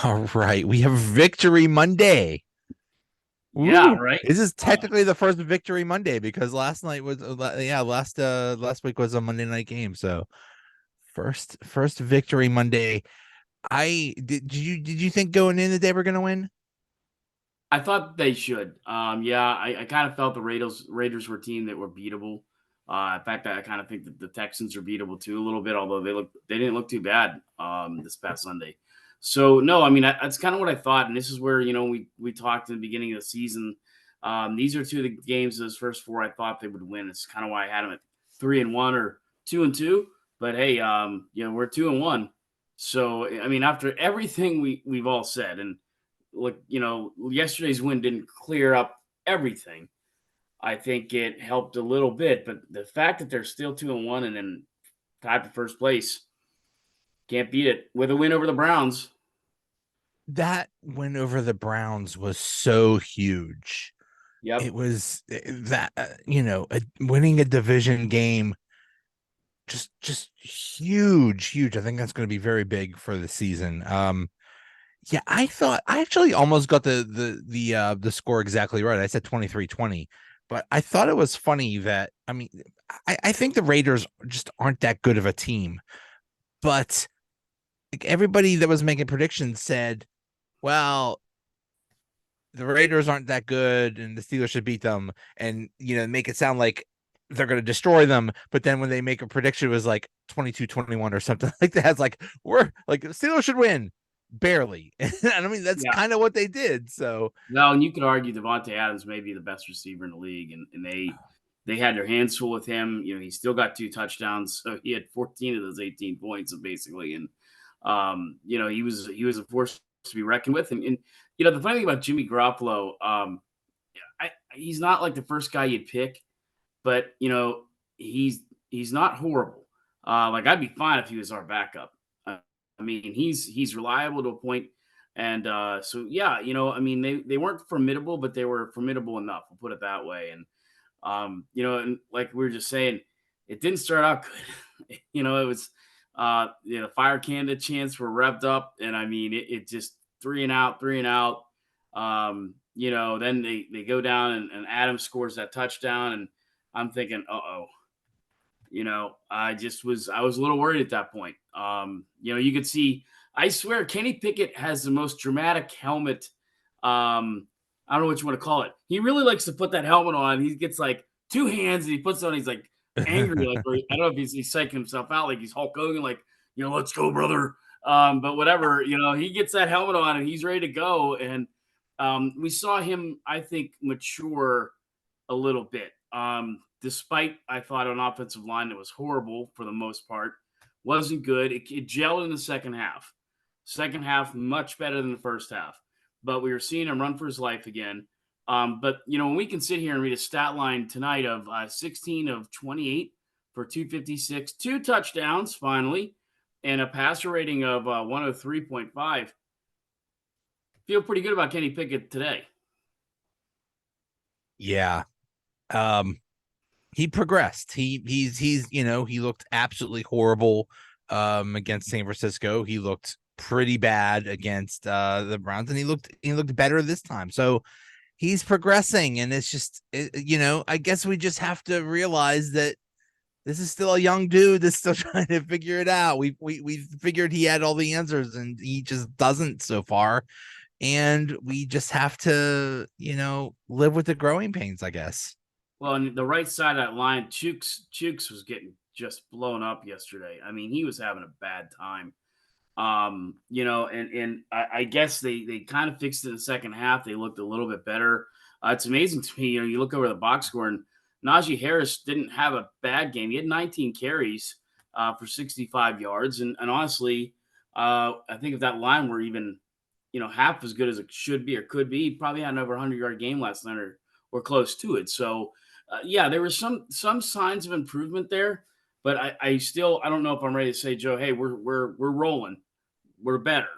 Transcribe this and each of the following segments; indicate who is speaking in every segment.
Speaker 1: All right, we have Victory Monday.
Speaker 2: Yeah,
Speaker 1: Ooh,
Speaker 2: right.
Speaker 1: this is
Speaker 2: Uh,
Speaker 1: technically the first Victory Monday because last night was last week was a Monday night game. So first Victory Monday. Did you think going in that they were going to win?
Speaker 2: I thought they should. Yeah, I kind of felt the Raiders were a team that were beatable. In fact, I kind of think that the Texans are beatable too a little bit, although they didn't look too bad this past Sunday. So no, I mean that's kind of what I thought, and this is where we talked in the beginning of the season. These are two of the games, those first four, I thought they would win. It's kind of why I had them at 3-1 or 2-2. But hey, we're 2-1. So I mean, after everything we've all said, and look, yesterday's win didn't clear up everything. I think it helped a little bit, but the fact that they're still 2-1 and then tied for first place, can't beat it with a win over the Browns.
Speaker 1: That win over the Browns was so huge. It
Speaker 2: Yep.
Speaker 1: was that winning a division game just huge. I think that's going to be very big for the season. Yeah, I actually almost got the score exactly right. I said 23-20, but I thought it was funny that I think the Raiders just aren't that good of a team. But like everybody that was making predictions said, well, the Raiders aren't that good and the Steelers should beat them and make it sound like they're going to destroy them, but then when they make a prediction it was like 22-21 or something like that. It's like we're like the Steelers should win barely. And I mean that's
Speaker 2: Yeah.
Speaker 1: kind of what they did. So
Speaker 2: No, and you could argue Devontae Adams may be the best receiver in the league, and they had their hands full with him. He still got 2 touchdowns, so he had 14 of those 18 points basically, and he was a force to be reckoned with. And the funny thing about Jimmy Garoppolo, he's not like the first guy you'd pick, but he's not horrible. Like I'd be fine if he was our backup. I mean, he's reliable to a point, and so yeah, I mean, they weren't formidable, but they were formidable enough. We'll put it that way. And and like we were just saying, it didn't start out good. It was fire candidate chants were revved up, and I mean, it just three and out, three and out. Then they go down and Adams scores that touchdown, and I'm thinking, oh, I was a little worried at that point. You could see, I swear, Kenny Pickett has the most dramatic helmet. I don't know what you want to call it. He really likes to put that helmet on. He gets like two hands and he puts it on. He's like angry, like I don't know if he's psyching himself out, like he's Hulk Hogan, like let's go, brother. But whatever, he gets that helmet on and he's ready to go. And we saw him, I think, mature a little bit. Despite I thought an offensive line that was horrible for the most part, wasn't good. It gelled in the second half. Second half much better than the first half, but we were seeing him run for his life again. But when we can sit here and read a stat line tonight of 16 of 28 for 256, two touchdowns finally, and a passer rating of 103.5, feel pretty good about Kenny Pickett today.
Speaker 1: yeah, um, he progressed. He's he looked absolutely horrible against San Francisco. He looked pretty bad against the Browns, and he looked better this time. So he's progressing, and it's just I guess we just have to realize that this is still a young dude that's still trying to figure it out. We figured he had all the answers, and he just doesn't so far. And we just have to live with the growing pains, I guess.
Speaker 2: Well, on the right side of that line, Chooks was getting just blown up yesterday. I mean, he was having a bad time. And I guess they kind of fixed it in the second half. They looked a little bit better. It's amazing to me. You look over the box score, and Najee Harris didn't have a bad game. He had 19 carries for 65 yards, and honestly, I think if that line were even half as good as it should be or could be, he probably had an over 100-yard game last night or close to it. So yeah, there were some signs of improvement there, but I still I don't know if I'm ready to say, Joe, hey, we're rolling, we're better.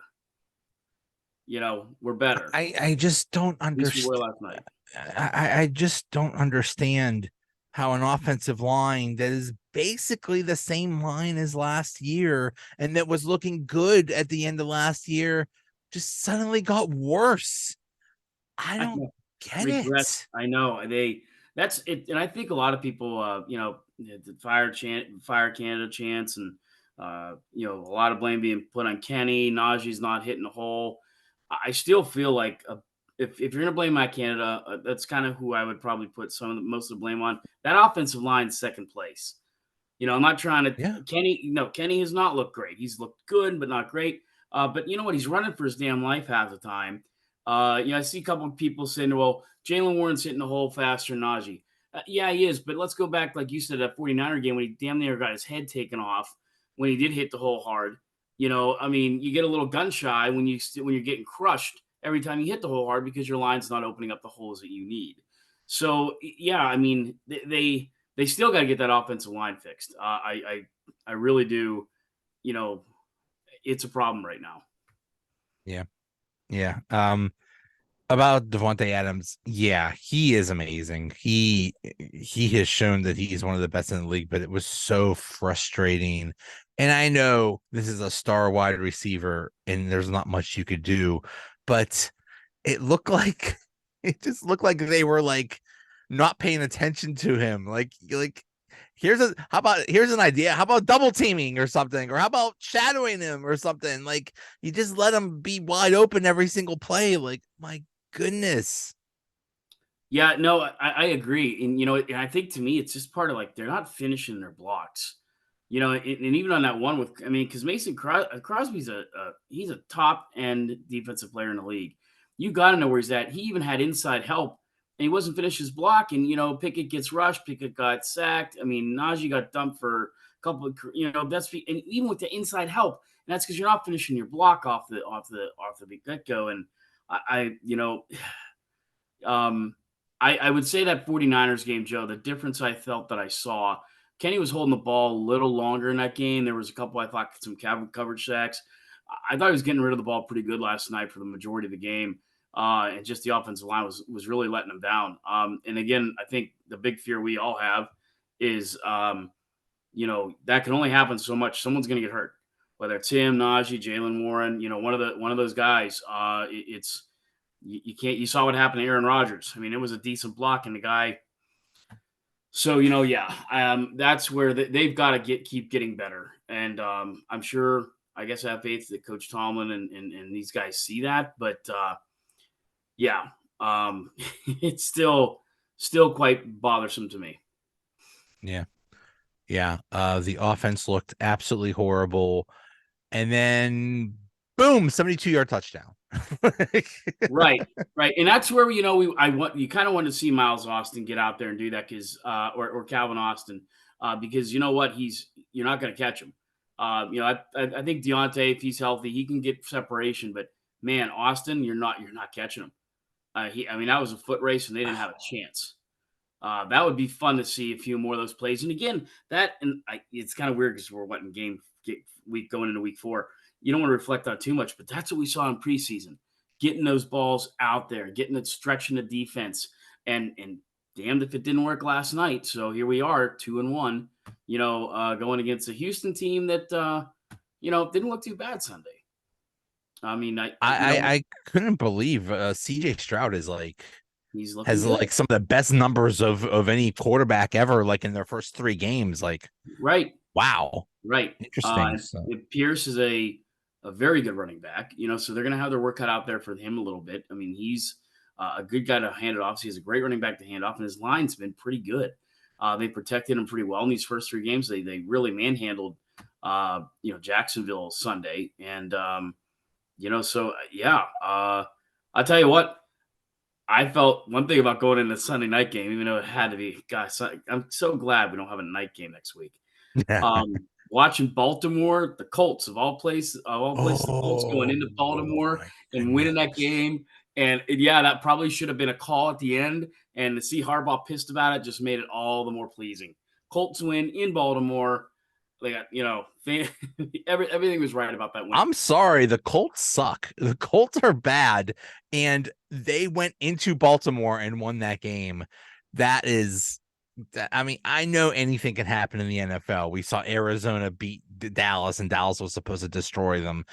Speaker 2: We're better.
Speaker 1: I just don't
Speaker 2: At least we were
Speaker 1: understand.
Speaker 2: last night.
Speaker 1: I just don't understand how an offensive line that is basically the same line as last year and that was looking good at the end of last year just suddenly got worse. I
Speaker 2: I
Speaker 1: don't
Speaker 2: know.
Speaker 1: get
Speaker 2: Regress.
Speaker 1: it.
Speaker 2: I know. That's it, and I think a lot of people, the fire Canada chance, and a lot of blame being put on Kenny. Najee's not hitting the hole. I still feel like if you're gonna blame my Canada, that's kind of who I would probably put most of the blame on. That offensive line, second place. I'm not trying to
Speaker 1: Yeah.
Speaker 2: Kenny. No, Kenny has not looked great. He's looked good, but not great. But you know what? He's running for his damn life half the time. I see a couple of people saying, "Well, Jalen Warren's hitting the hole faster than Najee." Yeah, he is. But let's go back, like you said, that 49er game when he damn near got his head taken off when he did hit the hole hard. I mean, you get a little gun shy when you're getting crushed every time you hit the hole hard because your line's not opening up the holes that you need. So yeah, I mean, they still got to get that offensive line fixed. I really do. You know, it's a problem right now.
Speaker 1: Yeah. Yeah. About Devontae Adams, yeah, he is amazing. He has shown that he's one of the best in the league, but it was so frustrating. And I know this is a star wide receiver and there's not much you could do, but it looked like it just looked like they were like not paying attention to him. Like here's an idea. How about double teaming or something? Or how about shadowing him or something? Like you just let him be wide open every single play. Like my goodness.
Speaker 2: Yeah, no, I agree, and I think to me it's just part of like they're not finishing their blocks. And even on that one because Crosby's he's a top end defensive player in the league. You got to know where he's at. He even had inside help, and he wasn't finished his block. And Pickett gets rushed. Pickett got sacked. I mean, Najee got dumped for a couple of and even with the inside help, and that's because you're not finishing your block off the get go. And I you know um, I would say that 49ers game, Joe, the difference I felt that I saw, Kenny was holding the ball a little longer in that game. There was a couple, I thought, some coverage sacks. I thought he was getting rid of the ball pretty good last night for the majority of the game. And just the offensive line was really letting them down. And again, I think the big fear we all have is, that can only happen so much. Someone's going to get hurt, whether it's him, Najee, Jalen Warren, one of those guys. It's you can't. You saw what happened to Aaron Rodgers. I mean, it was a decent block, and the guy. So yeah, that's where they've got to keep getting better, and I'm sure. I guess I have faith that Coach Tomlin and these guys see that, but yeah, it's still quite bothersome to me.
Speaker 1: Yeah. Yeah. The offense looked absolutely horrible. And then boom, 72-yard touchdown.
Speaker 2: Right, right, and that's where I want you kind of want to see Miles Austin get out there and do that because or Calvin Austin because you know what you're not going to catch him. I think Deontay, if he's healthy, he can get separation, but man, Austin, you're not catching him. I mean that was a foot race and they didn't have a chance. That would be fun to see a few more of those plays. And again, it's kind of weird because we're week going into week 4. You don't want to reflect on too much, but that's what we saw in preseason. Getting those balls out there, getting it stretching the defense, and damned if it didn't work last night. So here we are, 2-1. Going against a Houston team that didn't look too bad Sunday. I mean,
Speaker 1: I couldn't believe CJ Stroud is like
Speaker 2: he's looking
Speaker 1: has
Speaker 2: good,
Speaker 1: like some of the best numbers of any quarterback ever, like in their first 3 games. Like,
Speaker 2: right?
Speaker 1: wow.
Speaker 2: Right.
Speaker 1: Interesting. So
Speaker 2: Pierce is a very good running back, so they're going to have their work cut out there for him a little bit. I mean, he's a good guy to hand it off. So he has a great running back to hand off, and his line's been pretty good. They protected him pretty well in these first 3 games. They really manhandled, Jacksonville Sunday. And, so yeah, I'll tell you what, I felt one thing about going into the Sunday night game, even though it had to be, gosh, I'm so glad we don't have a night game next week. Watching Baltimore, the Colts of all places, the Colts going into
Speaker 1: oh
Speaker 2: Baltimore
Speaker 1: my
Speaker 2: and winning that
Speaker 1: goodness.
Speaker 2: game. And yeah, that probably should have been a call at the end. And to see Harbaugh pissed about it just made it all the more pleasing. Colts win in Baltimore. They got, everything was right about that win.
Speaker 1: I'm sorry, the Colts suck. The Colts are bad, and they went into Baltimore and won that game. That is, I mean, I know anything can happen in the NFL. We saw Arizona beat Dallas, and Dallas was supposed to destroy them.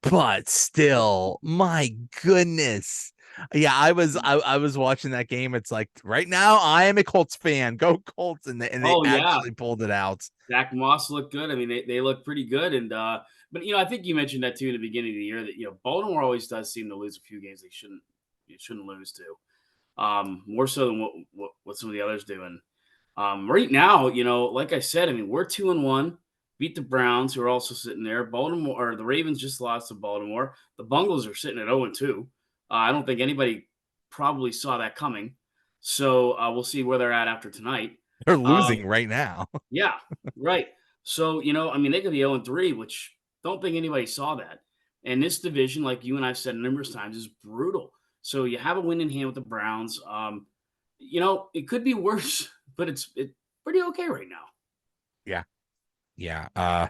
Speaker 1: but still, my goodness. Yeah, I was watching that game. It's like right now I am a Colts fan. Go Colts, and they
Speaker 2: Oh yeah,
Speaker 1: actually pulled it out.
Speaker 2: Zach Moss looked good. I mean, they look pretty good. And but I think you mentioned that too in the beginning of the year that Baltimore always does seem to lose a few games they shouldn't lose to. More so than what some of the others do. And right now, like I said, I mean, we're 2-1, beat the Browns, who are also sitting there. Baltimore or the Ravens just lost to Baltimore. The Bungles are sitting at 0-2. I don't think anybody probably saw that coming. So we'll see where they're at after tonight.
Speaker 1: They're
Speaker 2: Um,
Speaker 1: losing right now.
Speaker 2: yeah, right. So, I mean, they could be 0-3, which don't think anybody saw that. And this division, like you and I've said numerous times, is brutal. So you have a win in hand with the Browns. It could be worse, but it's pretty okay right now.
Speaker 1: Yeah, yeah.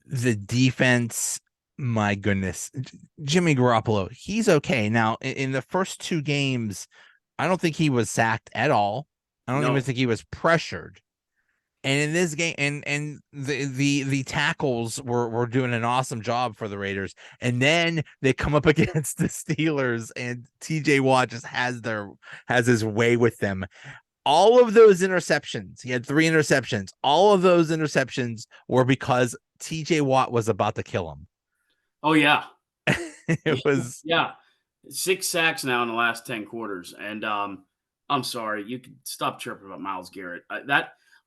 Speaker 1: The defense, my goodness, Jimmy Garoppolo, he's okay now. In the first two games, I don't think he was sacked at all. I don't even
Speaker 2: No.
Speaker 1: think he was pressured. And in this game, and the tackles were doing an awesome job for the Raiders. And then they come up against the Steelers, and TJ Watt just has his way with them. All of those interceptions, he had three interceptions. All of those interceptions were because TJ Watt was about to kill him.
Speaker 2: Oh yeah.
Speaker 1: It was
Speaker 2: Yeah. 6 sacks now in the last 10 quarters. And I'm sorry, you could stop chirping about Miles Garrett.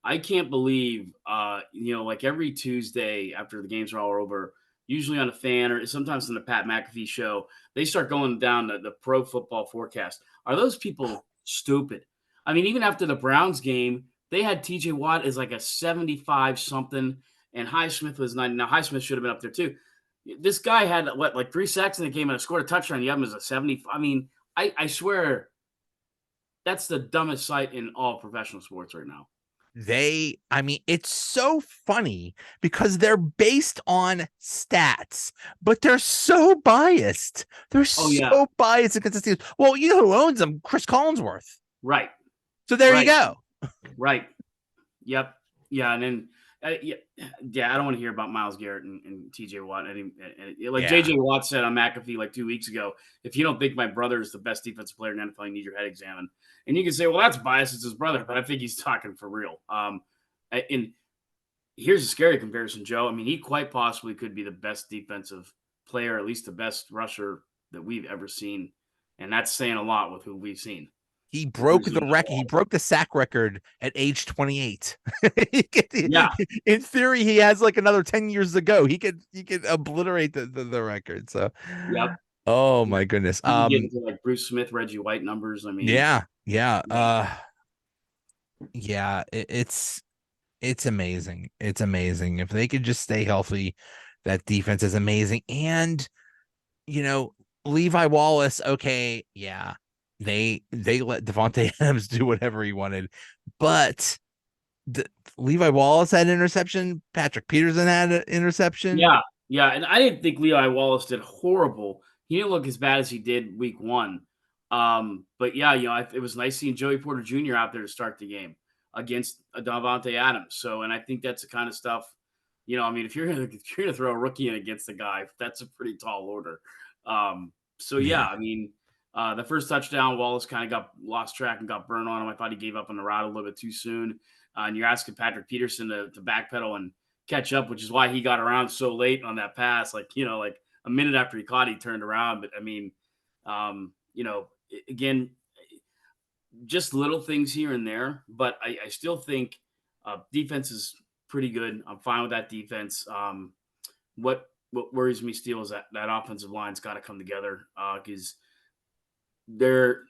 Speaker 2: I can't believe like every Tuesday after the games are all over, usually on a fan or sometimes on the Pat McAfee show, they start going down the pro football forecast. Are those people stupid? I mean, even after the Browns game, they had TJ Watt as like a 75 something, and Highsmith was 90. Now Highsmith should have been up there too. This guy had what, like 3 sacks in the game and scored a touchdown. You have him as a 70. I mean, I swear that's the dumbest sight in all professional sports right now.
Speaker 1: I mean, it's so funny because they're based on stats, but they're so biased. They're
Speaker 2: Oh yeah,
Speaker 1: so biased against the Steelers. Well, you know who owns them? Chris Collinsworth.
Speaker 2: right,
Speaker 1: So there you
Speaker 2: right,
Speaker 1: go.
Speaker 2: right. Yep. Yeah, and then yeah, yeah. I don't want to hear about Miles Garrett and T.J. Watt. Like
Speaker 1: Yeah.
Speaker 2: J.J. Watt said on McAfee like 2 weeks ago, if you don't think my brother is the best defensive player in the NFL, you need your head examined. And you can say, well, that's biased. It's his brother, but I think he's talking for real. And here's a scary comparison, Joe. I mean, he quite possibly could be the best defensive player, at least the best rusher that we've ever seen, and that's saying a lot with who we've seen.
Speaker 1: He broke the record. He broke the sack record at age 28.
Speaker 2: Yeah.
Speaker 1: In theory, he has like another 10 years to go. He could obliterate the record. So,
Speaker 2: Yep.
Speaker 1: oh
Speaker 2: Yep.
Speaker 1: my goodness.
Speaker 2: You can get into like Bruce Smith, Reggie White numbers. I mean,
Speaker 1: Yeah, yeah.
Speaker 2: yeah.
Speaker 1: Yeah, it's amazing. It's amazing. If they could just stay healthy, that defense is amazing. And you know, Levi Wallace, okay, yeah. They let Devontae Adams do whatever he wanted. But the, Levi Wallace had an interception, Patrick Peterson had an interception.
Speaker 2: Yeah. Yeah. And I didn't think Levi Wallace did horrible. He didn't look as bad as he did week one. But yeah, it was nice seeing Joey Porter Jr. out there to start the game against Davante Adams. So, and I think that's the kind of stuff, I mean, if you're gonna throw a rookie in against the guy, that's a pretty tall order. So yeah,
Speaker 1: Yeah.
Speaker 2: I mean, the first touchdown, Wallace kind of got lost track and got burned on him. I thought he gave up on the route a little bit too soon. And you're asking Patrick Peterson to backpedal and catch up, which is why he got around so late on that pass. Like, like a minute after he caught, he turned around. But I mean, again, just little things here and there. But I still think defense is pretty good. I'm fine with that defense. What worries me, Steele, is that offensive line's got to come together because they're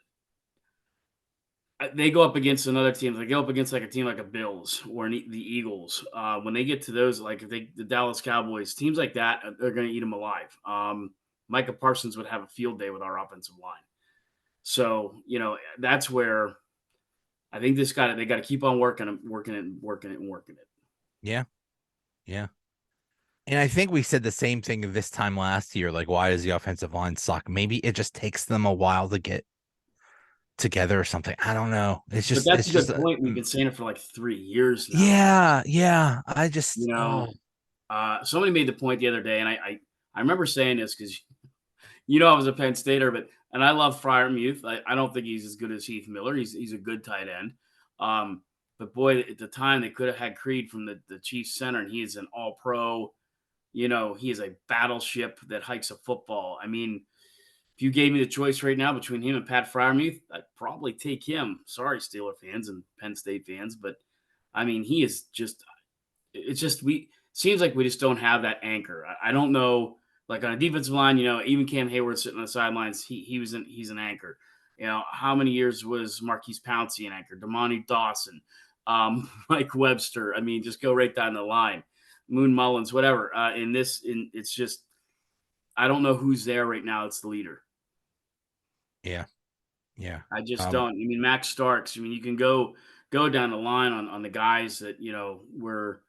Speaker 2: they go up against another team. They go up against like a team like a Bills or the Eagles. When they get to those, like if the Dallas Cowboys, teams like that, they're going to eat them alive. Micah Parsons would have a field day with our offensive line. So that's where I think they got to keep on working it.
Speaker 1: Yeah. Yeah. And I think we said the same thing this time last year. Like, why does the offensive line suck? Maybe it just takes them a while to get together or something. I don't know.
Speaker 2: But that's
Speaker 1: It's
Speaker 2: a
Speaker 1: just
Speaker 2: good point. We've been saying it for like 3 years now.
Speaker 1: yeah, yeah. I
Speaker 2: You
Speaker 1: just
Speaker 2: know, Somebody made the point the other day, and I remember saying this because I was a Penn Stater, and I love Fryermuth. I don't think he's as good as Heath Miller. He's a good tight end. But boy, at the time they could have had Creed from the Chiefs center, and he is an all pro. He is a battleship that hikes a football. I mean, if you gave me the choice right now between him and Pat Fryermuth, I'd probably take him. Sorry, Steeler fans and Penn State fans, but I mean, he is just it's just we seems like we just don't have that anchor. I don't know, like on a defensive line, even Cam Hayward sitting on the sidelines, he's an anchor. How many years was Marquise Pouncey an anchor? Damani Dawson, Mike Webster. I mean, just go right down the line. Moon Mullins, whatever. It's just I don't know who's there right now. It's the leader.
Speaker 1: Yeah. Yeah.
Speaker 2: I just don't. I mean, Max Starks. I mean, you can go down the line on the guys that were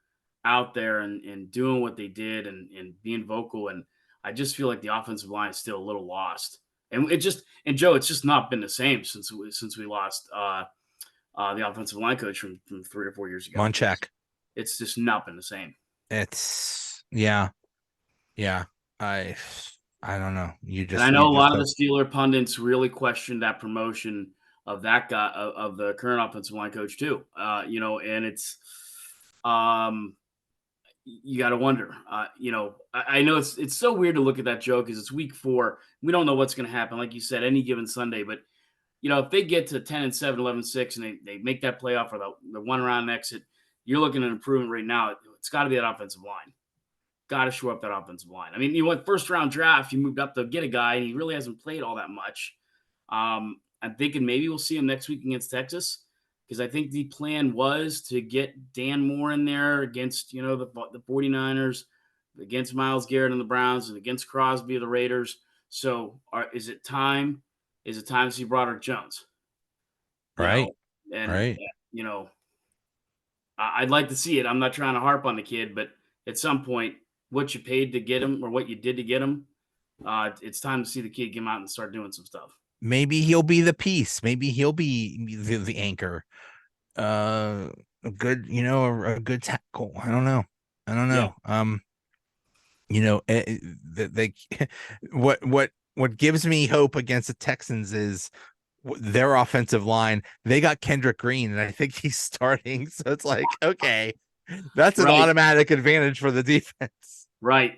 Speaker 2: out there and doing what they did and being vocal. And I just feel like the offensive line is still a little lost. And Joe, it's just not been the same since we lost the offensive line coach from 3 or 4 years ago.
Speaker 1: Munchak.
Speaker 2: It's just not been the same.
Speaker 1: It's yeah. Yeah. I don't know.
Speaker 2: And I know a lot of the Steeler pundits really questioned that promotion of that guy of the current offensive line coach too. And it's you got to wonder. I know it's so weird to look at that joke because it's week 4. We don't know what's going to happen. Like you said, any given Sunday, but if they get to 10-7, 11-6, and they make that playoff or the one round exit, you're looking at an improvement right now. It's got to be that offensive line. Got to shore up that offensive line. I mean, you went first round draft, you moved up to get a guy, and he really hasn't played all that much. I'm thinking maybe we'll see him next week against Texas because I think the plan was to get Dan Moore in there against, the 49ers, against Myles Garrett and the Browns, and against Crosby of the Raiders. So is it time? Is it time to see Broderick Jones?
Speaker 1: Right.
Speaker 2: Right. I'd like to see it. I'm not trying to harp on the kid, but at some point, what you paid to get him or what you did to get him, it's time to see the kid come out and start doing some stuff.
Speaker 1: Maybe he'll be the piece. Maybe he'll be the anchor. A good, a good tackle. I don't know. They what gives me hope against the Texans is their offensive line. They got Kendrick Green, and I think he's starting. So it's like, okay, that's an automatic advantage for the defense.
Speaker 2: Right.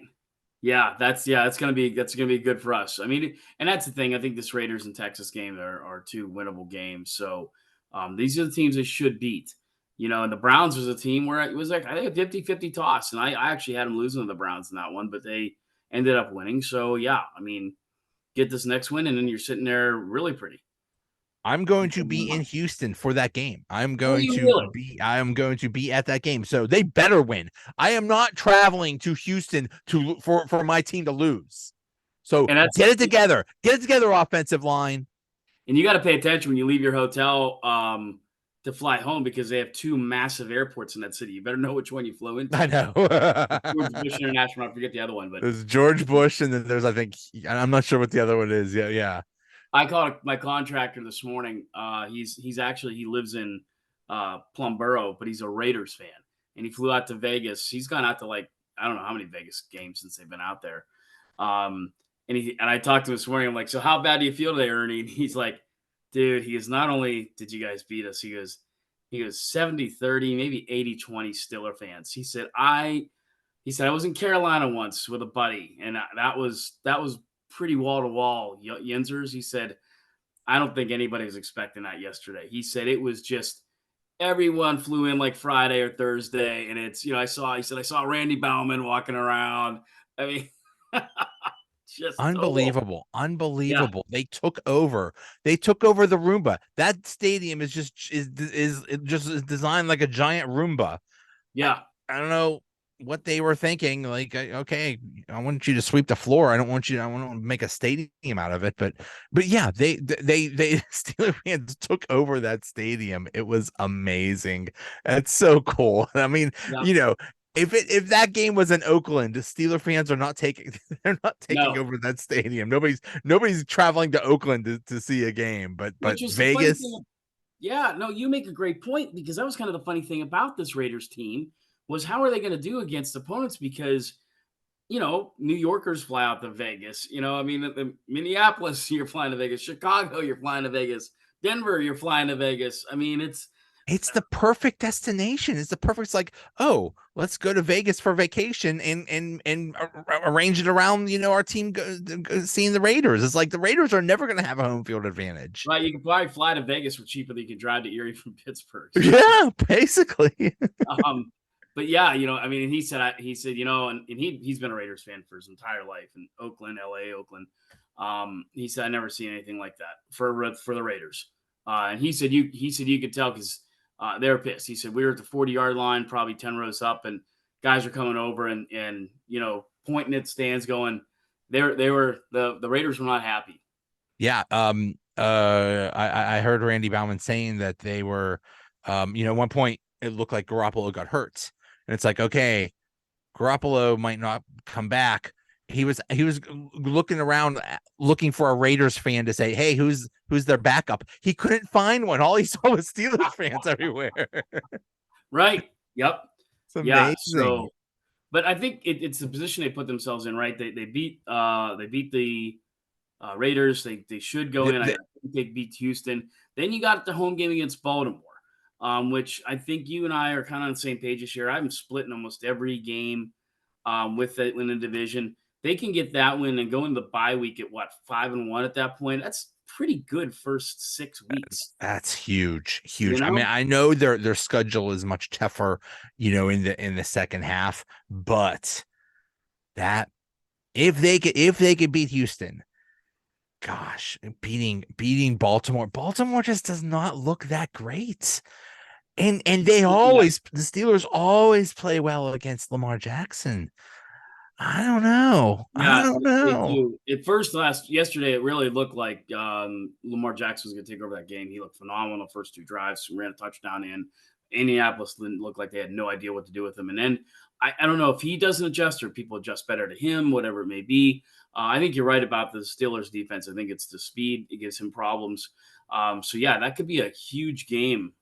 Speaker 2: Yeah, that's gonna be good for us. I mean, and that's the thing. I think this Raiders and Texas game are 2 winnable games. So these are the teams they should beat. And the Browns was a team where it was like I think a 50-50 toss, and I actually had them losing to the Browns in that one, but they ended up winning. So yeah, I mean, get this next win, and then you're sitting there really pretty.
Speaker 1: I'm going to be in Houston for that game. I am going to be at that game. So they better win. I am not traveling to Houston for my team to lose. So get it together. Get it together, offensive line.
Speaker 2: And you got to pay attention when you leave your hotel to fly home because they have 2 massive airports in that city. You better know which one you flew into.
Speaker 1: I know.
Speaker 2: George Bush International. I forget the other one, but
Speaker 1: there's George Bush, and then there's I'm not sure what the other one is. Yeah.
Speaker 2: I called my contractor this morning. He lives in Plumboro, but he's a Raiders fan, and he flew out to Vegas. He's gone out to I don't know how many Vegas games since they've been out there. And I talked to him this morning. I'm like, so how bad do you feel today, Ernie? And he's like, dude, he is not only did you guys beat us, he goes 70-30, maybe 80-20 Steeler fans. He said I was in Carolina once with a buddy, and that was pretty wall to wall Yinzers. He said, I don't think anybody was expecting that yesterday. He said it was just everyone flew in like Friday or Thursday, and it's I saw Randy Bauman walking around. I mean, just
Speaker 1: unbelievable. Yeah. They took over the Roomba. That stadium is just designed like a giant Roomba.
Speaker 2: Yeah,
Speaker 1: I don't know what they were thinking. Like, okay, I want you to sweep the floor. I want to make a stadium out of it. But yeah, they Steelers fans took over that stadium. It was amazing. That's so cool. I mean, if that game was in Oakland, the Steeler fans are not taking over that stadium. Nobody's traveling to Oakland to see a game, but Vegas.
Speaker 2: Yeah, no, you make a great point because that was kind of the funny thing about this Raiders team was how are they going to do against opponents? Because New Yorkers fly out to Vegas. I mean, Minneapolis, you're flying to Vegas. Chicago, you're flying to Vegas. Denver, you're flying to Vegas. I mean,
Speaker 1: It's the perfect destination. It's the perfect. It's like, oh, let's go to Vegas for vacation and arrange it around, our team seeing the Raiders. It's like the Raiders are never going to have a home field advantage.
Speaker 2: right. You can probably fly to Vegas for cheaper than you can drive to Erie from Pittsburgh. So,
Speaker 1: Yeah, basically.
Speaker 2: um, but yeah, I mean, he said, and he's been a Raiders fan for his entire life in Oakland, LA, Oakland. He said, I never seen anything like that for the Raiders. And he said you could tell because they were pissed. He said we were at the 40-yard line, probably 10 rows up, and guys are coming over and pointing at stands, going. The Raiders were not happy.
Speaker 1: Yeah. I heard Randy Bauman saying that they were, at one point it looked like Garoppolo got hurt, and it's like, okay, Garoppolo might not come back. He was looking around, looking for a Raiders fan to say, hey, who's their backup? He couldn't find one. All he saw was Steelers fans everywhere.
Speaker 2: Right. Yep.
Speaker 1: It's
Speaker 2: Yeah.
Speaker 1: amazing.
Speaker 2: So, but I think it's the position they put themselves in. Right. They beat the Raiders. They should go in. I
Speaker 1: The-
Speaker 2: think they beat Houston. Then you got the home game against Baltimore, which I think you and I are kind of on the same page this year. I'm splitting almost every game with the in the division. They can get that win and go into the bye week at what 5-1 at that point. That's pretty good first 6 weeks.
Speaker 1: that's huge,
Speaker 2: You
Speaker 1: huge. I mean,
Speaker 2: know,
Speaker 1: I know their schedule is much tougher, in the second half, but that if they could beat Houston, gosh, beating Baltimore just does not look that great. And
Speaker 2: yeah,
Speaker 1: the Steelers always play well against Lamar Jackson. I don't know. I
Speaker 2: yeah,
Speaker 1: don't
Speaker 2: they
Speaker 1: know.
Speaker 2: do. At first, yesterday, it really looked like Lamar Jackson was going to take over that game. He looked phenomenal first two drives, ran a touchdown in. Indianapolis didn't look like they had no idea what to do with him. And then I don't know if he doesn't adjust or people adjust better to him, whatever it may be. I think you're right about the Steelers defense. I think it's the speed. It gives him problems. So, yeah, that could be a huge game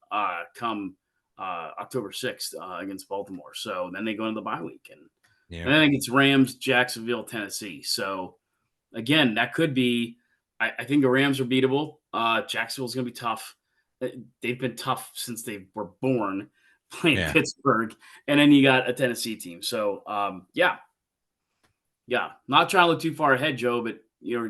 Speaker 2: come October 6th against Baltimore. So then they go into the bye week.
Speaker 1: Yeah.
Speaker 2: And I think it's Rams, Jacksonville, Tennessee. So again, that could be. I think the Rams are beatable. Jacksonville's going to be tough. They've been tough since they were born playing
Speaker 1: Yeah.
Speaker 2: Pittsburgh, and then you got a Tennessee team. So yeah. Not trying to look too far ahead, Joe, but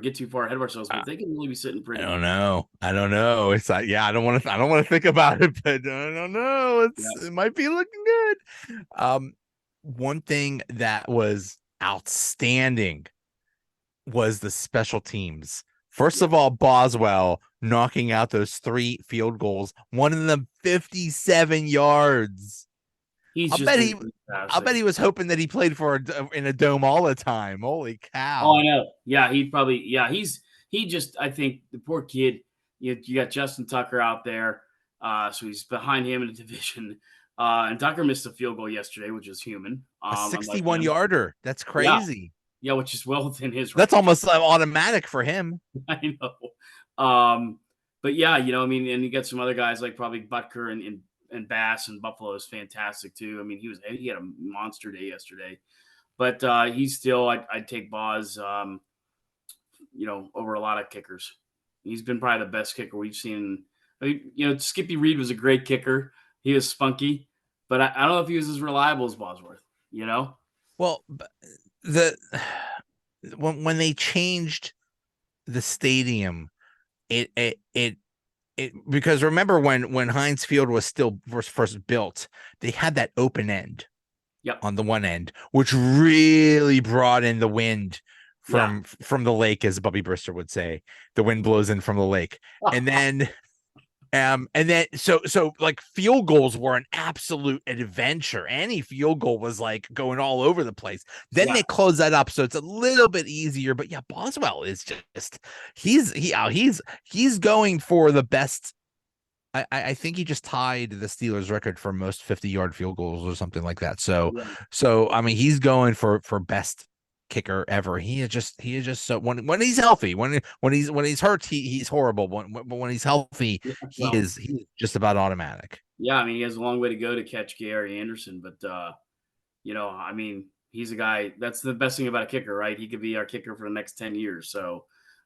Speaker 2: get too far ahead of ourselves. But they can really be sitting
Speaker 1: I
Speaker 2: pretty.
Speaker 1: don't know. I don't know. It's like, yeah, I don't want to think about it, but I don't know.
Speaker 2: Yeah,
Speaker 1: It might be looking good. One thing that was outstanding was the special teams. First
Speaker 2: yeah.
Speaker 1: of all, Boswell knocking out those 3 field goals, one of them 57 yards.
Speaker 2: He's
Speaker 1: I'll
Speaker 2: just
Speaker 1: bet
Speaker 2: been
Speaker 1: he I'll bet
Speaker 2: fantastic.
Speaker 1: he was hoping that he played in a dome all the time. Holy
Speaker 2: Oh, I
Speaker 1: cow.
Speaker 2: know. Yeah, he probably. Yeah, he just. I think the poor kid. You got Justin Tucker out there, so he's behind him in the division. And Tucker missed a field goal yesterday, which is human.
Speaker 1: A
Speaker 2: Unlike
Speaker 1: 61
Speaker 2: him.
Speaker 1: yarder. That's
Speaker 2: Yeah,
Speaker 1: crazy.
Speaker 2: yeah, which is well within his
Speaker 1: That's
Speaker 2: range.
Speaker 1: almost automatic for him.
Speaker 2: I know. But yeah, I mean, and you got some other guys like probably Butker and Bass and Buffalo is fantastic too. I mean, he had a monster day yesterday. But he's still, I'd take Boz, over a lot of kickers. He's been probably the best kicker we've seen. I mean, Skippy Reed was a great kicker. He was spunky, but I don't know if he was as reliable as Bosworth,
Speaker 1: Well, the when they changed the stadium, it because remember when Heinz Field was first built, they had that open end
Speaker 2: Yep.
Speaker 1: on the one end, which really brought in the wind
Speaker 2: Yeah.
Speaker 1: from the lake, as Bubby Brister would say. The wind blows in from the lake, and then so like field goals were an absolute adventure. Any field goal was like going all over the place. Then
Speaker 2: Yeah.
Speaker 1: they close that up, so it's a little bit easier. But yeah, Boswell is just he's going for the best. I think he just tied the Steelers record for most 50-yard field goals or something like that. So
Speaker 2: Yeah.
Speaker 1: I mean he's going for best kicker ever. He is just so when he's healthy, when he's hurt, he's horrible. But when he's healthy,
Speaker 2: Yeah,
Speaker 1: he
Speaker 2: well,
Speaker 1: is he's just about automatic.
Speaker 2: yeah, I mean, he has a long way to go to catch Gary Anderson, but I mean, he's a guy. That's the best thing about a kicker, right? He could be our kicker for the next 10 years, so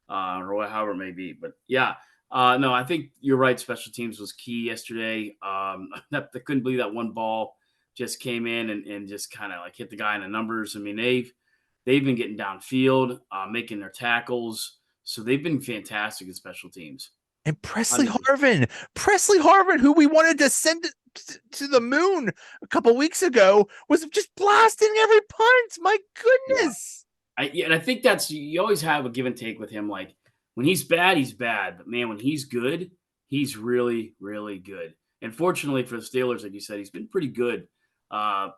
Speaker 2: or however it may be. But yeah, no, I think you're right. Special teams was key yesterday. I couldn't believe that one ball just came in and just kind of like hit the guy in the numbers. I mean, they've been getting downfield, making their tackles, so they've been fantastic at special teams.
Speaker 1: And
Speaker 2: I
Speaker 1: Presley Harvin, who we wanted to send to the moon a couple weeks ago, was just blasting every punt. My
Speaker 2: Yeah.
Speaker 1: goodness.
Speaker 2: And I think that's you always have a give and take with him. Like when he's bad, he's bad. But man, when he's good, he's really, really good. And fortunately for the Steelers, like you said, he's been pretty good for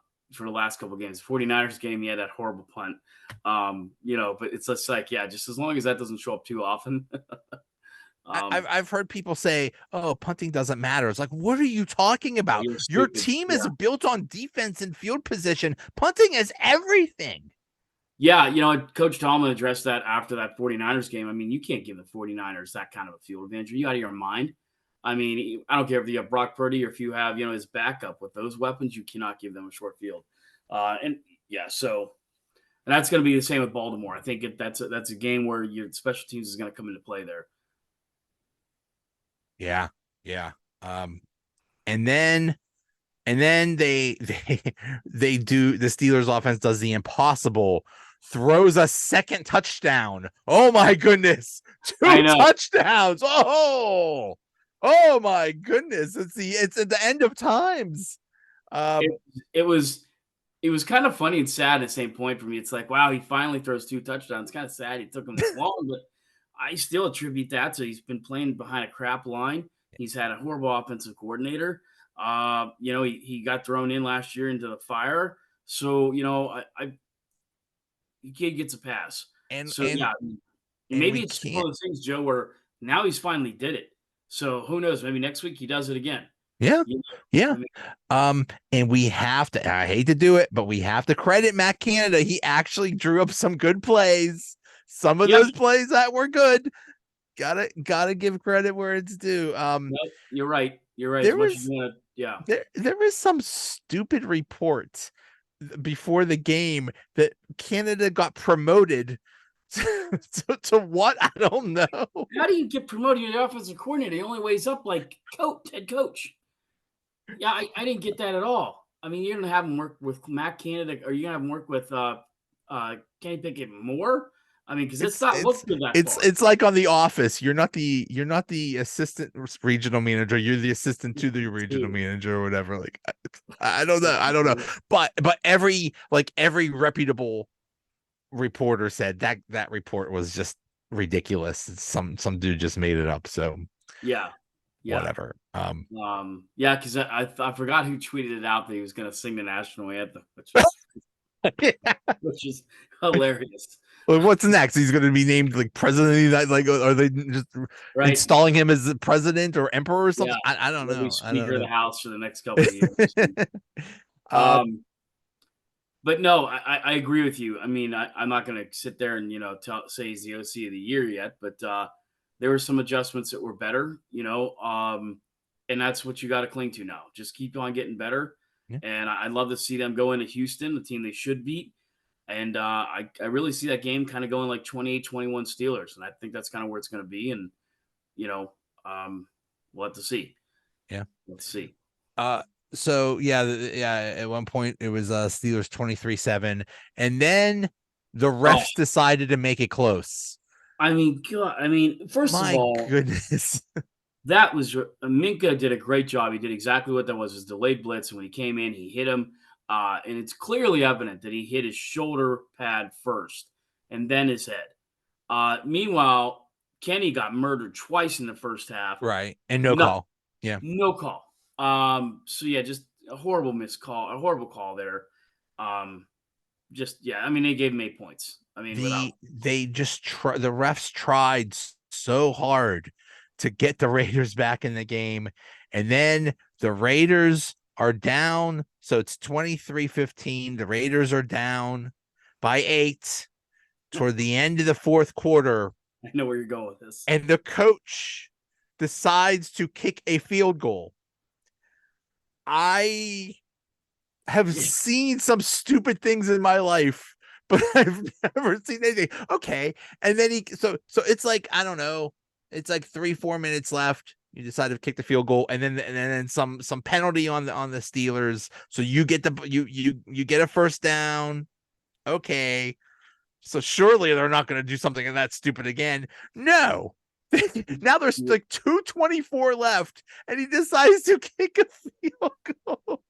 Speaker 2: the last couple of games. 49ers game, he had that horrible punt. But it's just like, yeah, just as long as that doesn't show up too often.
Speaker 1: I've heard people say, "Oh, punting doesn't matter." It's like, what are you talking about?
Speaker 2: You're
Speaker 1: Your
Speaker 2: stupid.
Speaker 1: team is
Speaker 2: Yeah.
Speaker 1: built on defense and field position. Punting is everything.
Speaker 2: Yeah, Coach Tomlin addressed that after that 49ers game. I mean, you can't give the 49ers that kind of a field advantage. Are you out of your mind? I mean, I don't care if you have Brock Purdy or if you have, his backup with those weapons, you cannot give them a short field. And yeah, so and that's going to be the same with Baltimore. I think that's a game where your special teams is going to come into play there.
Speaker 1: Yeah, yeah. And then they do the Steelers offense does the impossible, throws a second touchdown. Oh my goodness.
Speaker 2: I
Speaker 1: Two
Speaker 2: know.
Speaker 1: touchdowns. Oh my goodness. It's at the end of times.
Speaker 2: It,
Speaker 1: Um
Speaker 2: it was kind of funny and sad at the same point for me. It's like, wow, he finally throws two touchdowns. It's kind of sad it took him this long, but I still attribute that to he's been playing behind a crap line. He's had a horrible offensive coordinator. He got thrown in last year into the fire. So, the kid gets a pass.
Speaker 1: and
Speaker 2: So
Speaker 1: and
Speaker 2: yeah,
Speaker 1: and
Speaker 2: maybe
Speaker 1: we
Speaker 2: it's just
Speaker 1: can't.
Speaker 2: one of those things, Joe, where now he's finally did it. So who knows? Maybe next week he does it again.
Speaker 1: Yeah.
Speaker 2: You
Speaker 1: Yeah.
Speaker 2: I mean,
Speaker 1: And we have to, I hate to do it, but we have to credit Matt Canada. He actually drew up some good plays. Some of
Speaker 2: yep,
Speaker 1: those plays that were good. Gotta give credit where it's due.
Speaker 2: yep, you're right. You're right. As
Speaker 1: There
Speaker 2: much as
Speaker 1: was
Speaker 2: you want to, yeah.
Speaker 1: there was some stupid report before the game that Canada got promoted to what? I don't know.
Speaker 2: How do you get promoted to the offensive coordinator? He only weighs up like head coach. Yeah, I didn't get that at all. I mean, you're gonna have him work with Matt Canada, or you're gonna have him work with Kenny Pickett more. I mean, because it's
Speaker 1: It's
Speaker 2: not
Speaker 1: it's
Speaker 2: looked good that
Speaker 1: it's
Speaker 2: far.
Speaker 1: it's like on The Office. You're not the assistant regional manager. You're the assistant to the regional
Speaker 2: Dude,
Speaker 1: manager or whatever. Like I don't know. I don't know. But every reputable reporter said that report was just ridiculous. Some dude just made it up. So
Speaker 2: yeah, yeah,
Speaker 1: whatever.
Speaker 2: yeah. Because I forgot who tweeted it out that he was gonna sing the national anthem, which is hilarious,
Speaker 1: Well, what's next? He's going to be named like president of the United. Like, are they just
Speaker 2: right?
Speaker 1: installing him as the president or emperor or
Speaker 2: Yeah,
Speaker 1: something? I don't
Speaker 2: he'll be
Speaker 1: know. I don't
Speaker 2: Speaker of the
Speaker 1: know.
Speaker 2: House for the next couple of years.
Speaker 1: um,
Speaker 2: Um, But no, I agree with you. I mean, I'm not going to sit there and say he's the OC of the year yet, but there were some adjustments that were better, and that's what you got to cling to now. Just keep on getting better,
Speaker 1: yeah,
Speaker 2: and I'd love to see them go into Houston, the team they should beat, and I really see that game kind of going like 28-21 Steelers, and I think that's kind of where it's going to be, and you know, we'll have to see.
Speaker 1: yeah.
Speaker 2: Let's see.
Speaker 1: Uh, so yeah. At one point it was Steelers 23-7, and then the
Speaker 2: Oh,
Speaker 1: refs decided to make it close.
Speaker 2: I mean, God, first of
Speaker 1: My
Speaker 2: all,
Speaker 1: goodness.
Speaker 2: that was Minka did a great job. He did exactly what that was, his delayed blitz. And when he came in, he hit him. And it's clearly evident that he hit his shoulder pad first and then his head. Meanwhile, Kenny got murdered twice in the first half.
Speaker 1: Right. And no
Speaker 2: Nothing.
Speaker 1: call. Yeah.
Speaker 2: No call. So yeah, just a horrible miscall, a horrible call there. Um, they gave him 8 points. I mean, without
Speaker 1: They just the refs tried so hard to get the Raiders back in the game, and then the Raiders are down, so it's 23-15. The Raiders are down by 8, toward the end of the fourth quarter,
Speaker 2: I know where you're going with this.
Speaker 1: and the coach decides to kick a field goal. I have
Speaker 2: Yeah.
Speaker 1: seen some stupid things in my life, but I've never seen anything. Okay. And then so it's like, I don't know, it's like 3-4 minutes left. You decide to kick the field goal, and then some penalty on the Steelers. So you get you get a first down. Okay. So surely they're not going to do something that stupid again. No. Now there's like 2:24 left, and he decides to kick a field goal.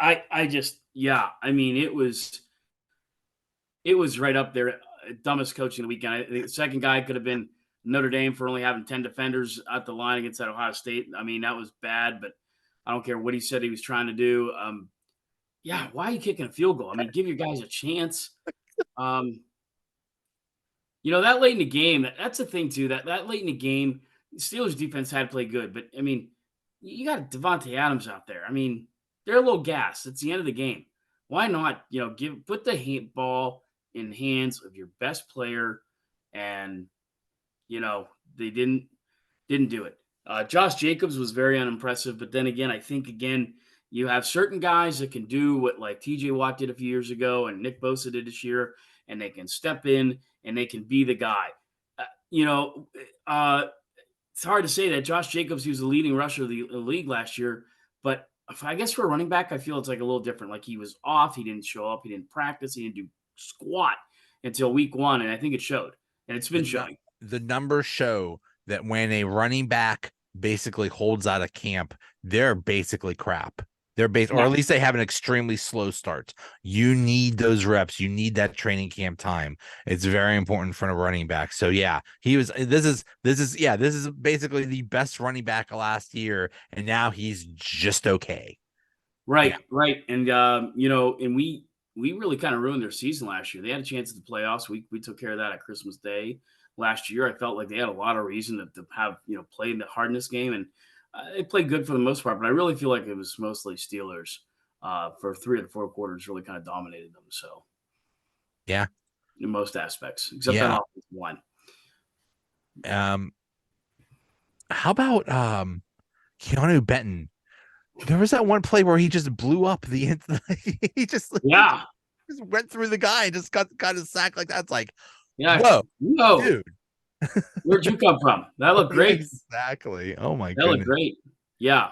Speaker 2: I just, yeah. I mean, it was right up there. Dumbest coach in the weekend. The second guy could have been Notre Dame for only having 10 defenders at the line against that Ohio State. I mean, that was bad, but I don't care what he said he was trying to do. Yeah, why are you kicking a field goal? I mean, give your guys a chance. Um, that late in the game, that's the thing too. That late in the game, Steelers defense had to play good, but I mean, you got Devontae Adams out there. I mean, they're a little gassed. It's the end of the game. Why not? Put the ball in hands of your best player, and they didn't do it. Josh Jacobs was very unimpressive, but then again, I think you have certain guys that can do what like T.J. Watt did a few years ago and Nick Bosa did this year, and they can step in and they can be the guy. Uh, you know, uh, it's hard to say that Josh Jacobs, he was the leading rusher of the league last year, but I guess for a running back, I feel it's like a little different. Like he was off, he didn't show up, he didn't practice, he didn't do squat until week 1, and I think it showed, and it's been
Speaker 1: the
Speaker 2: showing.
Speaker 1: the numbers show that when a running back basically holds out of camp, they're basically crap. Or
Speaker 2: Yeah,
Speaker 1: at least they have an extremely slow start. You need those reps. You need that training camp time. It's very important for a running back. So yeah, he was. This is basically the best running back last year, and now he's just okay. Yeah,
Speaker 2: right, and and we really kind of ruined their season last year. They had a chance at the playoffs. We took care of that at Christmas Day last year. I felt like they had a lot of reason to have play in the hardness game, and they played good for the most part. But I really feel like it was mostly Steelers for 3 of the 4 quarters. Really kind of dominated them. So
Speaker 1: yeah,
Speaker 2: in most aspects, except on
Speaker 1: yeah.
Speaker 2: offensive line.
Speaker 1: Um, how about Keanu Benton? There was that one play where he just blew up he
Speaker 2: Yeah,
Speaker 1: just went through the guy and just got his sack like that. It's like,
Speaker 2: yeah.
Speaker 1: whoa,
Speaker 2: No,
Speaker 1: dude.
Speaker 2: where'd you come from? That looked great.
Speaker 1: Exactly. Oh my
Speaker 2: That looked
Speaker 1: goodness.
Speaker 2: great. Yeah.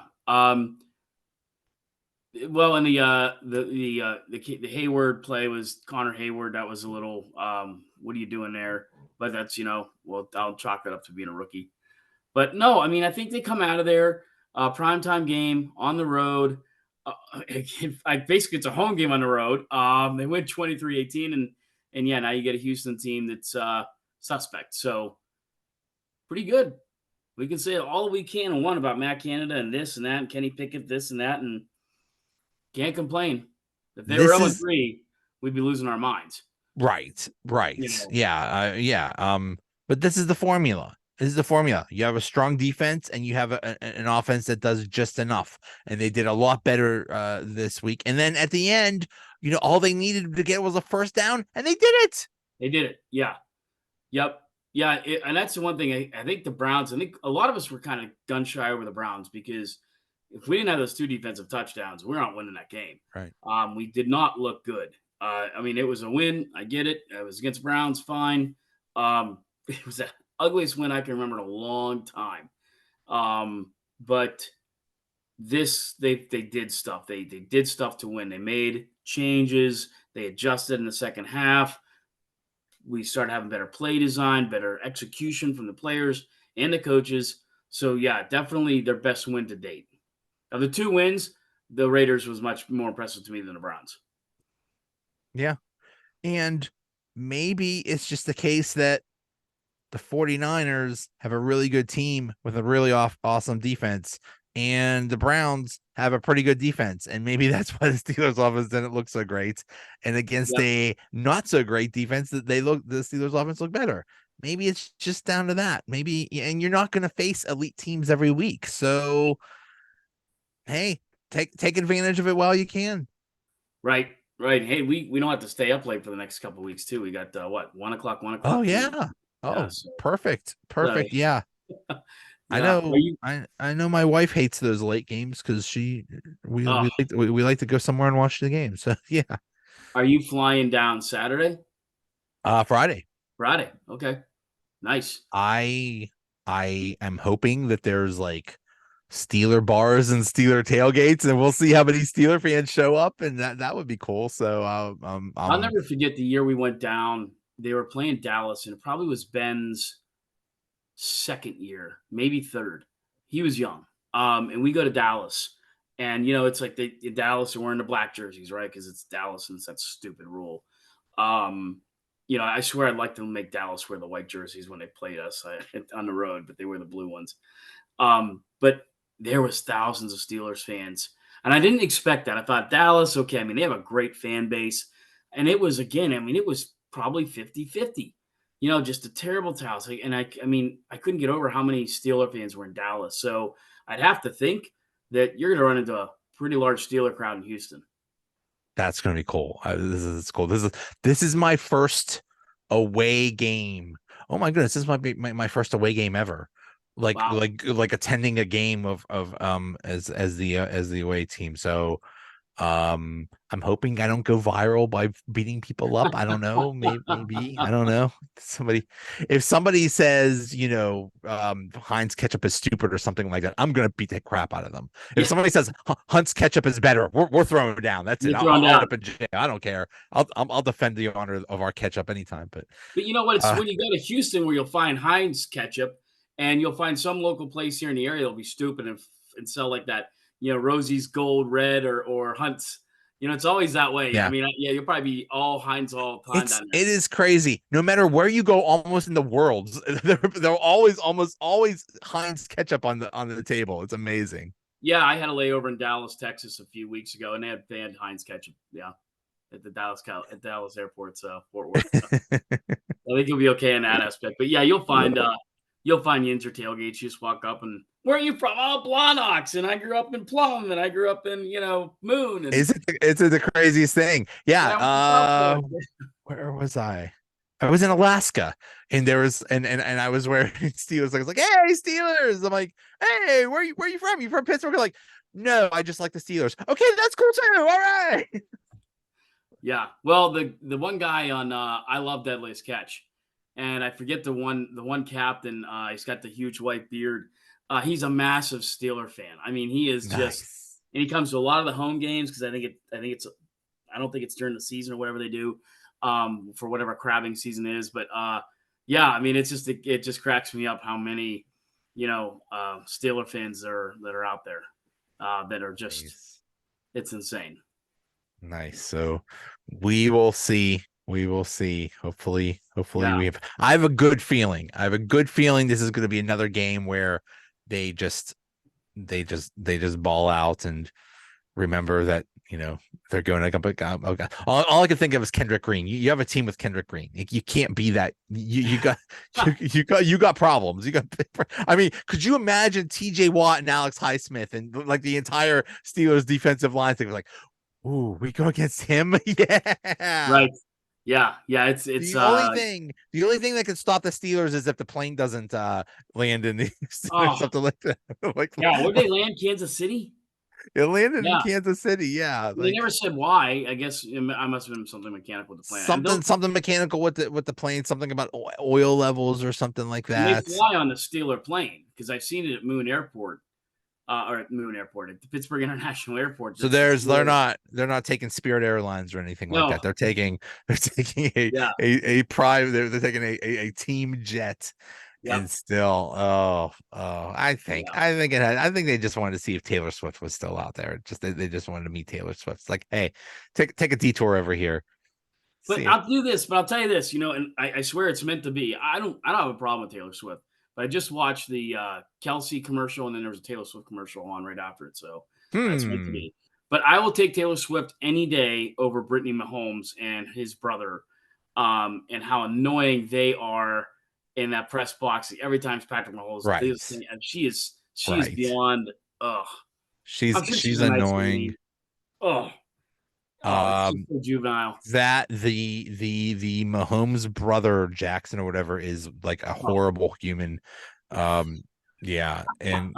Speaker 2: Well, and the Hayward play was Connor Hayward. That was a little, what are you doing there? But that's, well, I'll chalk that up to being a rookie. But no, I mean, I think they come out of there, primetime game on the road. Basically, it's a home game on the road. They win 23-18, and yeah, now you get a Houston team that's suspect. So pretty good. We can say all we can and want about Matt Canada and this and that, and Kenny Pickett, this and that, and can't complain. If they were
Speaker 1: This
Speaker 2: 0
Speaker 1: is
Speaker 2: 3, we'd be losing our minds.
Speaker 1: right.
Speaker 2: You
Speaker 1: Right.
Speaker 2: know,
Speaker 1: Yeah. Yeah. But this is the formula. This is the formula. You have a strong defense and you have an offense that does just enough. And they did a lot better this week. And then at the end, all they needed to get was a first down, and they did it.
Speaker 2: they did it. Yeah. Yep. Yeah. And that's the one thing I think the Browns, I think a lot of us were kind of gun shy over the Browns because if we didn't have those 2 defensive touchdowns, we're not winning that game.
Speaker 1: Right.
Speaker 2: We did not look good. I mean, it was a win. I get it. It was against Browns. Fine. It was the ugliest win I can remember in a long time. But they did stuff. They did stuff to win. They made changes. They adjusted in the second half. We started having better play design, better execution from the players and the coaches. So yeah, definitely their best win to date. Of the 2 wins, the Raiders was much more impressive to me than the Browns.
Speaker 1: Yeah. And maybe it's just the case that the 49ers have a really good team with a really awesome defense, and the Browns have a pretty good defense. And maybe that's why the Steelers offense didn't look so great. And against
Speaker 2: Yep.
Speaker 1: a not so great defense, the Steelers offense look better. Maybe it's just down to that. Maybe, and you're not going to face elite teams every week. So, hey, take advantage of it while you can.
Speaker 2: Right. Right. Hey, we don't have to stay up late for the next couple of weeks too. We got what 1 o'clock, one
Speaker 1: Oh
Speaker 2: o'clock game.
Speaker 1: yeah.
Speaker 2: Yeah.
Speaker 1: Oh,
Speaker 2: So,
Speaker 1: perfect.
Speaker 2: uh,
Speaker 1: Perfect. Yeah. I
Speaker 2: yeah. Are
Speaker 1: know
Speaker 2: you?
Speaker 1: I know my wife hates those late games because
Speaker 2: Oh,
Speaker 1: we like to go somewhere and watch the game. So yeah.
Speaker 2: are you flying down Saturday?
Speaker 1: Friday.
Speaker 2: Friday. Okay. Nice.
Speaker 1: I I am hoping that there's like Steeler bars and Steeler tailgates, and we'll see how many Steeler fans show up, and that would be cool. So
Speaker 2: I'll never forget the year we went down. They were playing Dallas, and it probably was Ben's second year, maybe third. He was young. And we go to Dallas. And it's like they in Dallas are wearing the black jerseys, right? Because it's Dallas and it's that stupid rule. Um, I swear I'd like to make Dallas wear the white jerseys when they played us on the road, but they wear the blue ones. But there was thousands of Steelers fans, and I didn't expect that. I thought Dallas, okay, I mean, they have a great fan base, and it was again, I mean, it was probably 50-50. Just a terrible toss. And I mean, I couldn't get over how many Steeler fans were in Dallas. So I'd have to think that you're going to run into a pretty large Steeler crowd in Houston.
Speaker 1: That's gonna be cool. This is cool. This is my first away game. Oh my goodness, this might be my first away game ever.
Speaker 2: Wow.
Speaker 1: Like attending a game of as the away team. So I'm hoping I don't go viral by beating people up. I don't know. Maybe I don't know. If somebody says, Heinz ketchup is stupid or something like that, I'm gonna beat the crap out of them. If
Speaker 2: Yeah,
Speaker 1: somebody says Hunt's ketchup is better, we're throwing it down. That's it.
Speaker 2: you're throwing
Speaker 1: I'll end
Speaker 2: down.
Speaker 1: up in jail. I don't care. I'll defend the honor of our ketchup anytime. But
Speaker 2: But you know what? It's
Speaker 1: uh,
Speaker 2: when you go to Houston where you'll find Heinz ketchup, and you'll find some local place here in the area that'll be stupid and sell like that, Rosie's Gold Red or Hunt's. It's always that way. I
Speaker 1: yeah.
Speaker 2: mean, yeah, you'll probably be all Heinz all the time down there.
Speaker 1: It is crazy. No matter where you go, almost in the world, they're always almost always Heinz ketchup on the table. It's amazing.
Speaker 2: Yeah, I had a layover in Dallas, Texas a few weeks ago, and they had Heinz ketchup. Yeah, at the Dallas airport, so Fort Worth. So I think you'll be okay in that aspect. But yeah, you'll find the inter tailgates. You just walk up and where are you from? Oh, Blawnox, and I grew up in Plum, and I grew up in Moon, and
Speaker 1: It's the craziest thing. Yeah.
Speaker 2: yeah, I went to South Florida.
Speaker 1: Where was I? I was in Alaska, and there was and I was wearing Steelers. I was like, "Hey, Steelers!" I'm like, "Hey, where you from? You from Pittsburgh?" Like, "No, I just like the Steelers." Okay, that's cool too. All right.
Speaker 2: Yeah. Well, the one guy on I love Deadliest Catch, and I forget the one captain. He's got the huge white beard. He's a massive Steeler fan. I mean, he is just,
Speaker 1: Nice.
Speaker 2: and he comes to a lot of the home games because I don't think it's during the season or whatever they do, for whatever crabbing season is. But yeah, I mean, it just cracks me up how many Steeler fans that are out there, that are just,
Speaker 1: Nice.
Speaker 2: it's insane.
Speaker 1: Nice. So we will see. We will see. Hopefully
Speaker 2: Yeah.
Speaker 1: I have a good feeling. I have a good feeling this is going to be another game where they just they just ball out and remember that, they're going to come. Oh God. All I can think of is Kendrick Green. You have a team with Kendrick Green. You can't be that. You got you got problems. You got. I mean, could you imagine T.J. Watt and Alex Highsmith and like the entire Steelers defensive line thing was like, ooh, we go against him? Yeah.
Speaker 2: Right. Yeah, yeah, it's
Speaker 1: The only thing that could stop the Steelers is if the plane doesn't land in the or
Speaker 2: oh,
Speaker 1: something like that. like
Speaker 2: yeah, where'd they land? Kansas City?
Speaker 1: it landed in
Speaker 2: Yeah.
Speaker 1: Kansas City. Yeah,
Speaker 2: They
Speaker 1: like
Speaker 2: never said why. I guess I must have been something mechanical with the plan. And
Speaker 1: something mechanical with the plane, something about oil levels or something like
Speaker 2: they
Speaker 1: that.
Speaker 2: fly on the Steeler plane because I've seen it at Moon Airport, or at Moon Airport, at the Pittsburgh International Airport.
Speaker 1: So
Speaker 2: That's the Steeler.
Speaker 1: they're not taking Spirit Airlines or anything like
Speaker 2: No,
Speaker 1: that. They're taking
Speaker 2: yeah,
Speaker 1: a private they're taking a team jet. And
Speaker 2: yep,
Speaker 1: still,
Speaker 2: yeah.
Speaker 1: I think they just wanted to see if Taylor Swift was still out there. Just they just wanted to meet Taylor Swift. It's like, hey, take a detour over here.
Speaker 2: But
Speaker 1: See,
Speaker 2: I'll do this. But I'll tell you this, and I swear it's meant to be. I don't have a problem with Taylor Swift, but I just watched the Kelsey commercial, and then there was a Taylor Swift commercial on right after it. So it's meant to
Speaker 1: hmm,
Speaker 2: be. But I will take Taylor Swift any day over Brittany Mahomes and his brother, and how annoying they are in that press box every time it's Patrick Mahomes.
Speaker 1: right,
Speaker 2: And she is
Speaker 1: right.
Speaker 2: beyond. Ugh, I'm sure she's
Speaker 1: She's
Speaker 2: a nice
Speaker 1: annoying.
Speaker 2: lady. Oh, Oh, it's just
Speaker 1: Um,
Speaker 2: so juvenile.
Speaker 1: that the Mahomes brother Jackson or whatever is like a
Speaker 2: Oh,
Speaker 1: horrible human.
Speaker 2: yeah.
Speaker 1: Um, yeah, and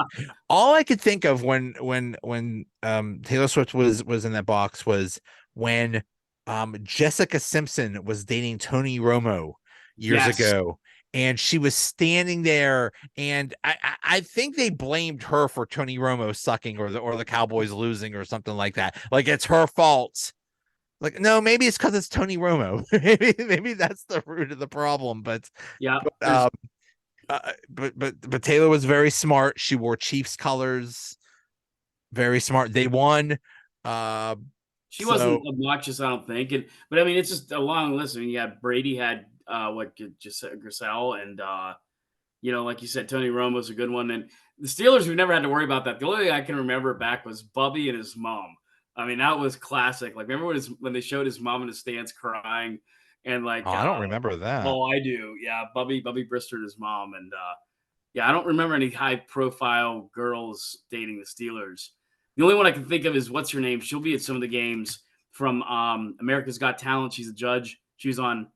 Speaker 1: all I could think of when Taylor Swift was in that box was when Jessica Simpson was dating Tony Romo years
Speaker 2: Yes.
Speaker 1: ago. And she was standing there, and I think they blamed her for Tony Romo sucking or the Cowboys losing or something like that. Like it's her fault. Like, no, maybe it's because it's Tony Romo. maybe that's the root of the problem.
Speaker 2: Yeah.
Speaker 1: But
Speaker 2: There's
Speaker 1: but Taylor was very smart. She wore Chiefs colors. Very smart. They won. Uh,
Speaker 2: She
Speaker 1: so
Speaker 2: wasn't obnoxious, I don't think. But I mean, it's just a long list. I mean, you had Brady had just Grissel and like you said, Tony Romo's a good one. And the Steelers, we've never had to worry about that. The only thing I can remember back was Bubby and his mom. I mean, that was classic. Like, remember when they showed his mom in the stands crying, and
Speaker 1: oh, I don't remember that.
Speaker 2: oh, I do, yeah, Bubby Brister and his mom, and yeah, I don't remember any high profile girls dating the Steelers. The only one I can think of is what's her name. She'll be at some of the games from America's Got Talent. She's a judge. She was on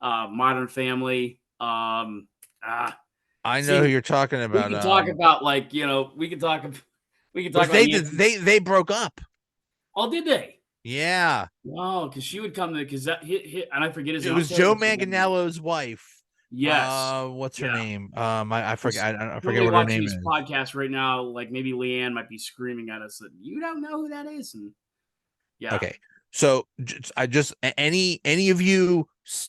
Speaker 2: Modern Family.
Speaker 1: I know who
Speaker 2: See,
Speaker 1: you're talking
Speaker 2: we
Speaker 1: about.
Speaker 2: can talk about we can talk
Speaker 1: Which
Speaker 2: about Yankees.
Speaker 1: they broke up.
Speaker 2: Oh, did they?
Speaker 1: Yeah,
Speaker 2: Oh, because she would come to because that hit, and I forget his
Speaker 1: it
Speaker 2: name. I'll
Speaker 1: was
Speaker 2: tell you
Speaker 1: Joe
Speaker 2: what's her name.
Speaker 1: Manganiello's wife.
Speaker 2: Yes.
Speaker 1: What's her
Speaker 2: Yeah.
Speaker 1: name? I forget.
Speaker 2: Just
Speaker 1: I forget
Speaker 2: totally
Speaker 1: what her
Speaker 2: watching
Speaker 1: name
Speaker 2: this
Speaker 1: is.
Speaker 2: podcast right now. Like maybe Leanne might be screaming at us that you don't know who that is. And yeah.
Speaker 1: Okay. So any of you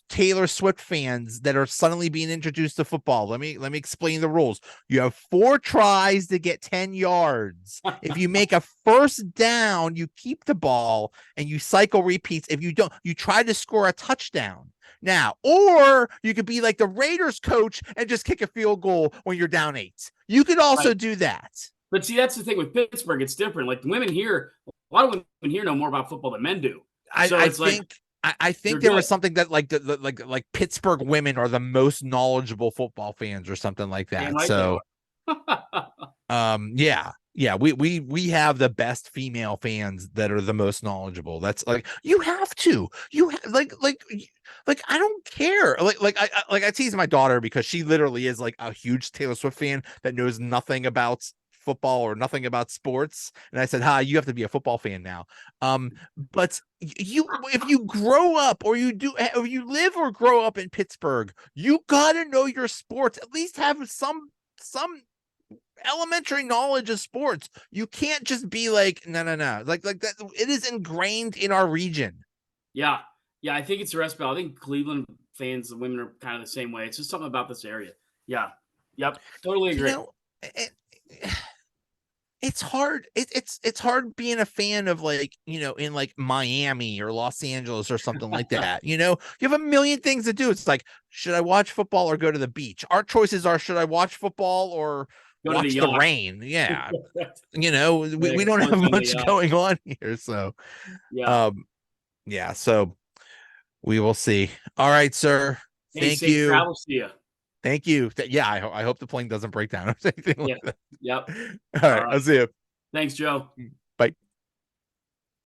Speaker 1: Taylor Swift fans that are suddenly being introduced to football, let me explain the rules. You have 4 tries to get 10 yards. If you make a first down, you keep the ball and you cycle repeats. If you don't, you try to score a touchdown. Now, or you could be like the Raiders coach and just kick a field goal when you're down 8. You could also
Speaker 2: Right.
Speaker 1: do that.
Speaker 2: But see, that's the thing with Pittsburgh. It's different. Like the women here, a lot of women here know more about football than men do.
Speaker 1: I,
Speaker 2: So
Speaker 1: I
Speaker 2: it's like
Speaker 1: think I
Speaker 2: they're
Speaker 1: think there
Speaker 2: good.
Speaker 1: was something that like Pittsburgh women are the most knowledgeable football fans or something like
Speaker 2: Damn
Speaker 1: that.
Speaker 2: right they
Speaker 1: So
Speaker 2: are.
Speaker 1: yeah, we have the best female fans that are the most knowledgeable. That's like you have to. Like I don't care. I tease my daughter because she literally is like a huge Taylor Swift fan that knows nothing about football or nothing about sports. And I said, "Hi, you have to be a football fan now." But you if you grow up or you live or grow up in Pittsburgh, you gotta know your sports. At least have some elementary knowledge of sports. You can't just be like, no. Like that. It is ingrained in our region.
Speaker 2: Yeah. Yeah. I think it's the rest, but I think Cleveland fans, the women are kind of the same way. It's just something about this area. Yeah. Yep. Totally
Speaker 1: You
Speaker 2: agree.
Speaker 1: know, it, it's hard. It's hard being a fan of like in like Miami or Los Angeles or something like that. You have a million things to do. It's like, should I watch football or go to the beach? Our choices are, should I watch football or
Speaker 2: Go to the
Speaker 1: watch the
Speaker 2: yacht.
Speaker 1: rain? Yeah,
Speaker 2: Yeah,
Speaker 1: we don't
Speaker 2: punch
Speaker 1: have
Speaker 2: on the
Speaker 1: much
Speaker 2: yacht.
Speaker 1: going on here, so
Speaker 2: Yeah.
Speaker 1: um, yeah. So we will see. All right, sir.
Speaker 2: Hey,
Speaker 1: Thank
Speaker 2: safe
Speaker 1: you.
Speaker 2: travels to you.
Speaker 1: Thank you. Yeah, I hope the plane doesn't break down or anything
Speaker 2: Yeah.
Speaker 1: like that.
Speaker 2: Yep.
Speaker 1: All
Speaker 2: All
Speaker 1: right, I'll
Speaker 2: right.
Speaker 1: see you.
Speaker 2: Thanks, Joe.